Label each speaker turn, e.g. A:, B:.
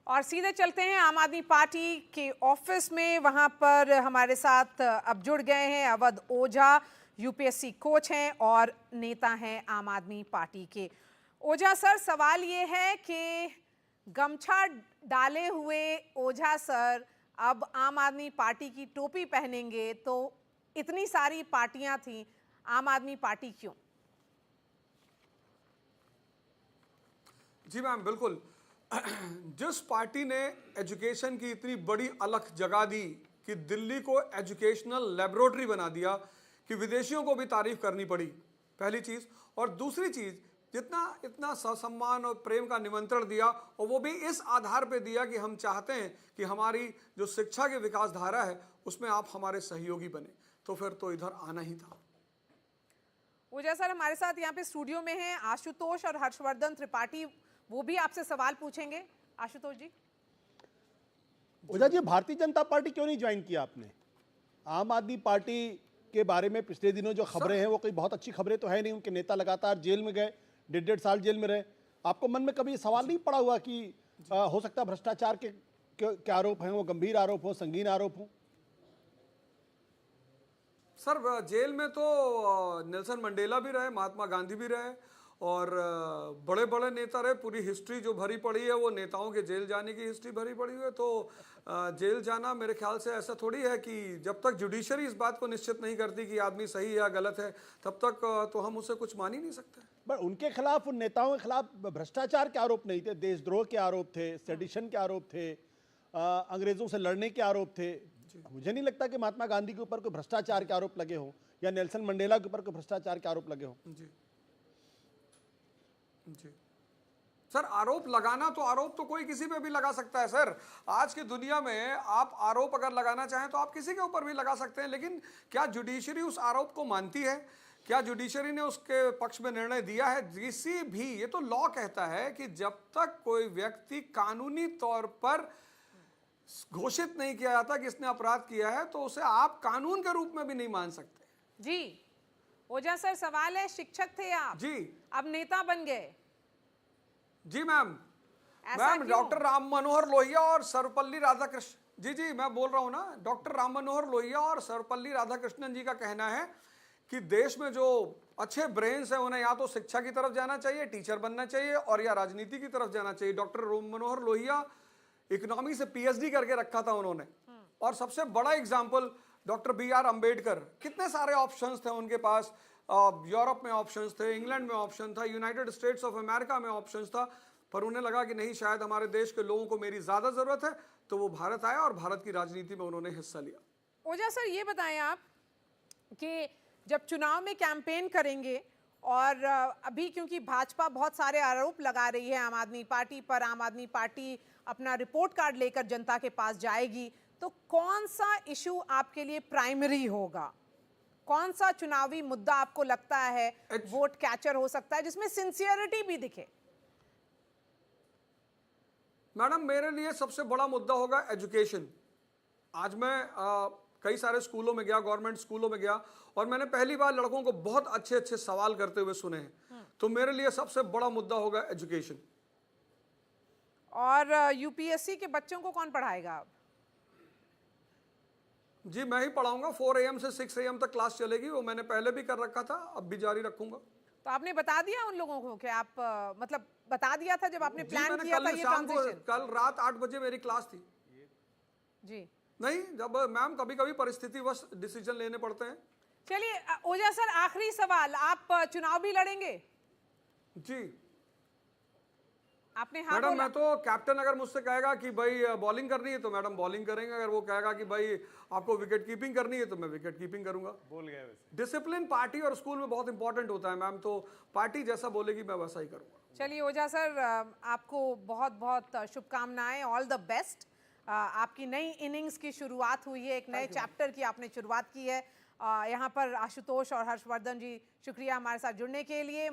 A: और सीधे चलते हैं आम आदमी पार्टी के ऑफिस में। वहां पर हमारे साथ अब जुड़ गए हैं अवध ओझा, यूपीएससी कोच हैं और नेता हैं आम आदमी पार्टी के। ओझा सर, सवाल ये है कि गमछा डाले हुए ओझा सर अब आम आदमी पार्टी की टोपी पहनेंगे, तो इतनी सारी पार्टियां थी, आम आदमी पार्टी क्यों?
B: जी मैम, बिल्कुल। जिस पार्टी ने एजुकेशन की इतनी बड़ी अलख जगा दी कि दिल्ली को एजुकेशनल लेबोरेटरी बना दिया कि विदेशियों को भी तारीफ करनी पड़ी, पहली चीज़। और दूसरी चीज़, जितना इतना ससम्मान और प्रेम का निमंत्रण दिया, और वो भी इस आधार पे दिया कि हम चाहते हैं कि हमारी जो शिक्षा की विकास धारा है उसमें आप हमारे सहयोगी बने, तो फिर तो इधर आना ही था।
A: ओझा सर हमारे साथ यहाँ पे स्टूडियो में हैं आशुतोष और हर्षवर्धन त्रिपाठी, वो भी आपसे सवाल पूछेंगे। आशुतोष जी।
C: ओझा जी, भारतीय जनता पार्टी क्यों नहीं ज्वाइन किया आपने? आम आदमी पार्टी के बारे में पिछले दिनों जो खबरें हैं वो कोई बहुत अच्छी खबरें तो है नहीं। उनके नेता लगातार जेल में गए, 1.5 साल जेल में रहे। आपको मन में कभी सवाल नहीं पड़ा हुआ कि हो सकता है भ्रष्टाचार के आरोप हैं, वो गंभीर आरोप हो, संगीन आरोप हो?
B: सर, जेल में तो नेल्सन मंडेला भी रहे, महात्मा गांधी भी रहे, और बड़े बड़े नेता रहे। पूरी हिस्ट्री जो भरी पड़ी है वो नेताओं के जेल जाने की हिस्ट्री भरी पड़ी है। तो जेल जाना मेरे ख्याल से ऐसा थोड़ी है कि जब तक जुडिशरी इस बात को निश्चित नहीं करती कि आदमी सही है या गलत है, तब तक तो हम उससे कुछ मान ही नहीं सकते।
C: पर उनके खिलाफ, उन नेताओं के खिलाफ भ्रष्टाचार के आरोप नहीं थे, देशद्रोह के आरोप थे, सेडिशन के आरोप थे, अंग्रेजों से लड़ने के आरोप थे। मुझे नहीं लगता कि महात्मा गांधी के ऊपर कोई भ्रष्टाचार के आरोप लगे हो या नेल्सन मंडेला के ऊपर कोई भ्रष्टाचार के आरोप लगे हो।
B: जी जी सर, आरोप लगाना तो आरोप तो कोई किसी पे भी लगा सकता है सर। आज की दुनिया में आप आरोप अगर लगाना चाहें तो आप किसी के ऊपर भी लगा सकते हैं, लेकिन क्या जुडिशरी उस आरोप को मानती है? क्या जुडिशरी ने उसके पक्ष में निर्णय दिया है? किसी भी, ये तो लॉ कहता है कि जब तक कोई व्यक्ति कानूनी तौर पर घोषित नहीं किया जाता कि इसने अपराध किया है, तो उसे आप कानून के रूप में भी नहीं मान सकते।
A: जी ओझा सर, सवाल है, शिक्षक थे आप
B: जी,
A: अब नेता बन गए,
B: जी मैम।
A: ऐसा
B: मैम,
A: क्यों?
B: डॉक्टर राम मनोहर लोहिया और सर्वपल्ली राधाकृष्ण जी मैं बोल रहा हूं ना। डॉक्टर राम मनोहर लोहिया और सर्वपल्ली राधाकृष्णन जी का कहना है कि देश में जो अच्छे ब्रेन्स हैं उन्हें या तो शिक्षा की तरफ जाना चाहिए, टीचर बनना चाहिए, और या राजनीति की तरफ जाना चाहिए। डॉक्टर राम मनोहर लोहिया इकोनॉमी से पीएचडी करके रखा था उन्होंने। और सबसे बड़ा एग्जाम्पल डॉक्टर BR अम्बेडकर, कितने सारे ऑप्शंस थे उनके पास। यूरोप में ऑप्शंस थे, इंग्लैंड में ऑप्शन था, यूनाइटेड स्टेट्स ऑफ अमेरिका में ऑप्शंस था, पर उन्हें लगा कि नहीं, शायद हमारे देश के लोगों को मेरी ज्यादा जरूरत है, तो वो भारत आया और भारत की राजनीति में उन्होंने हिस्सा लिया।
A: ओझा सर, ये बताएं आप कि जब चुनाव में कैंपेन करेंगे और अभी क्योंकि भाजपा बहुत सारे आरोप लगा रही है आम आदमी पार्टी पर, आम आदमी पार्टी अपना रिपोर्ट कार्ड लेकर जनता के पास जाएगी, तो कौन सा इशू आपके लिए प्राइमरी होगा? कौन सा चुनावी मुद्दा आपको लगता है वोट कैचर हो सकता है, जिसमें सिंसियरिटी भी दिखे?
B: मैडम, मेरे लिए सबसे बड़ा मुद्दा होगा एजुकेशन। आज मैं कई सारे स्कूलों में गया, गवर्नमेंट स्कूलों में गया, और मैंने पहली बार लड़कों को बहुत अच्छे अच्छे सवाल करते हुए सुने हैं। तो मेरे लिए सबसे बड़ा मुद्दा होगा एजुकेशन।
A: और यूपीएससी के बच्चों को कौन पढ़ाएगा अब?
B: जी, मैं ही पढ़ाऊंगा। 4 AM से 6 AM तक क्लास चलेगी। वो मैंने पहले भी कर रखा था, अब भी जारी रखूंगा।
A: तो आपने बता दिया उन लोगों को कि आप मतलब बता दिया था जब आपने प्लान
B: मैंने
A: किया
B: कल
A: था ये
B: शाम को,
A: ट्रांजिशन?
B: कल रात 8 बजे मेरी क्लास थी।
A: जी
B: नहीं, जब मैम कभी कभी परिस्थितिवश डिसीजन लेने पड़ते हैं।
A: चलिए ओझा सर, आखिरी सवाल, आप चुनाव भी लड़ेंगे?
B: जी
A: आपने हाँ
B: मैडम,
A: बोला?
B: मैं तो कैप्टन अगर मुझसे कहेगा कि भाई बॉलिंग करनी है तो मैडम बॉलिंग करेंगे। अगर वो कहेगा कि भाई आपको विकेट कीपिंग करनी है तो मैं विकेट कीपिंग करूंगा। बोल गए वैसे। डिसिप्लिन पार्टी और स्कूल में बहुत इंपॉर्टेंट होता है मैम, तो पार्टी जैसा बोलेगी मैं वैसा ही करूंगा।
A: चलिए ओझा सर, आपको बहुत बहुत शुभकामनाएं, ऑल द बेस्ट। आपकी नई इनिंग्स की शुरुआत हुई है, एक नए चैप्टर की आपने शुरुआत की है। यहाँ पर आशुतोष और हर्षवर्धन जी, शुक्रिया हमारे साथ जुड़ने के लिए।